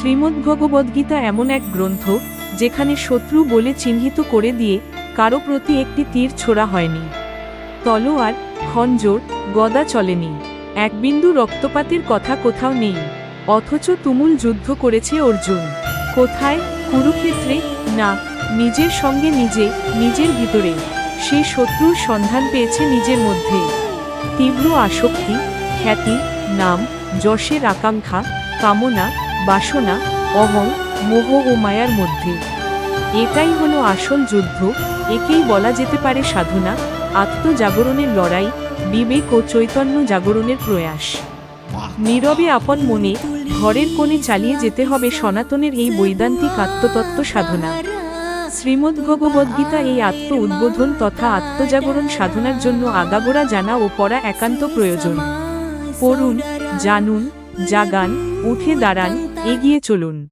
শ্রীমদ্ভগবদ্গীতা এমন এক গ্রন্থ যেখানে শত্রু বলে চিহ্নিত করে দিয়ে কারো প্রতি একটি তীর ছোড়া হয়নি, তলোয়ার, খঞ্জর, গদা চলেনি, এক বিন্দু রক্তপাতের কথা কোথাও নেই। অথচ তুমুল যুদ্ধ করেছে অর্জুন। কোথায়? কুরুক্ষেত্রে না, নিজের সঙ্গে নিজে, নিজের ভিতরে। সে শত্রুর সন্ধান পেয়েছে নিজের মধ্যে। তীব্র আসক্তি, খ্যাতি, নাম, যশের আকাঙ্ক্ষা, কামনা, বাসনা, অহং, মোহ ও মায়ার মধ্যে। এটাই হলো আসল যুদ্ধ। একেই বলা যেতে পারে সাধনা, আত্মজাগরণের লড়াই, বিবেক ও চৈতন্য জাগরণের প্রয়াস। নীরবে আপন মনে ঘরের কোণে চালিয়ে যেতে হবে সনাতনের এই বৈদান্তিক আত্মতত্ত্ব সাধনা। শ্রীমদ্ভগবদ্গীতা এই আত্ম উদ্বোধন তথা আত্মজাগরণ সাধনার জন্য আগাগোড়া জানা ও পড়া একান্ত প্রয়োজন। পড়ুন, জানুন, জাগান, উঠে দাঁড়ান, এগিয়ে চলুন।